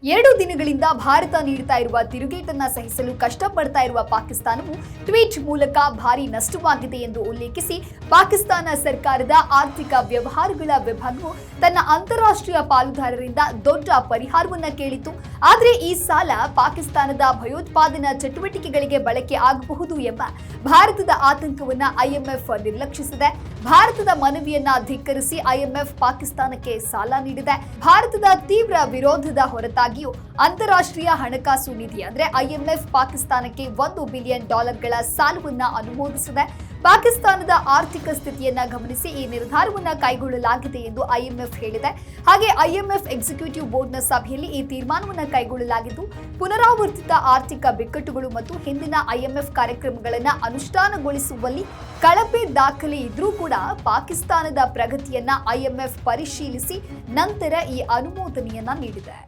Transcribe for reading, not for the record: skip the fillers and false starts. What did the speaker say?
2 ದಿನಗಳಿಂದ ಭಾರತ ನೀಡುತ್ತಾ ಇರುವ ತಿರುಗೇಟನ್ನ ಸಹಿಸಲು ಕಷ್ಟಪಡ್ತಾ ಇರುವ ಪಾಕಿಸ್ತಾನವು ಟ್ವೀಟ್ ಮೂಲಕ ಭಾರಿ ನಷ್ಟವಾಗಿದೆ ಎಂದು ಉಲ್ಲೇಖಿಸಿ ಪಾಕಿಸ್ತಾನ ಸರ್ಕಾರದ ಆರ್ಥಿಕ ವ್ಯವಹಾರಗಳ ವಿಭಾಗವು ತನ್ನ ಅಂತಾರಾಷ್ಟ್ರೀಯ ಪಾಲುದಾರರಿಂದ ದೊಡ್ಡ ಪರಿಹಾರವನ್ನ ಕೇಳಿತು. ಆದರೆ ಈ ಸಾಲ ಪಾಕಿಸ್ತಾನದ ಭಯೋತ್ಪಾದನಾ ಚಟುವಟಿಕೆಗಳಿಗೆ ಬಳಕೆ ಆಗಬಹುದು ಎಂಬ ಭಾರತದ ಆತಂಕವನ್ನ ಐಎಂಎಫ್ ನಿರ್ಲಕ್ಷಿಸಿದೆ. ಭಾರತದ ಮನವಿಯನ್ನ ಧಿಕ್ಕರಿಸಿ ಐಎಂಎಫ್ ಪಾಕಿಸ್ತಾನಕ್ಕೆ ಸಾಲ ನೀಡಿದೆ. ಭಾರತದ ತೀವ್ರ ವಿರೋಧದ ಹೊರತಾಗಿಯೂ ಅಂತಾರಾಷ್ಟ್ರೀಯ ಹಣಕಾಸು ನಿಧಿ ಅಂದ್ರೆ ಐಎಂಎಫ್ ಪಾಕಿಸ್ತಾನಕ್ಕೆ $1 ಬಿಲಿಯನ್ ಸಾಲವನ್ನ ಅನುಮೋದಿಸಿದೆ. ಪಾಕಿಸ್ತಾನದ ಆರ್ಥಿಕ ಸ್ಥಿತಿಯನ್ನ ಗಮನಿಸಿ ಈ ನಿರ್ಧಾರವನ್ನ ಕೈಗೊಳ್ಳಲಾಗಿದೆ ಎಂದು ಐಎಂಎಫ್ ಹೇಳಿದೆ. ಹಾಗೆ ಐಎಂಎಫ್ ಎಕ್ಸಿಕ್ಯೂಟಿವ್ ಬೋರ್ಡ್ನ ಸಭೆಯಲ್ಲಿ ಈ ತೀರ್ಮಾನವನ್ನ ಕೈಗೊಳ್ಳಲಾಗಿದ್ದು, ಪುನರಾವರ್ತಿತ ಆರ್ಥಿಕ ಬಿಕ್ಕಟ್ಟುಗಳು ಮತ್ತು ಹಿಂದಿನ ಐಎಂಎಫ್ ಕಾರ್ಯಕ್ರಮಗಳನ್ನು ಅನುಷ್ಠಾನಗೊಳಿಸುವಲ್ಲಿ ಕಳಪೆ ದಾಖಲೆ ಇದ್ರೂ ಕೂಡ ಪಾಕಿಸ್ತಾನದ ಪ್ರಗತಿಯನ್ನ ಐಎಂಎಫ್ ಪರಿಶೀಲಿಸಿ ನಂತರ ಈ ಅನುಮೋದನೆಯನ್ನ ನೀಡಿದೆ.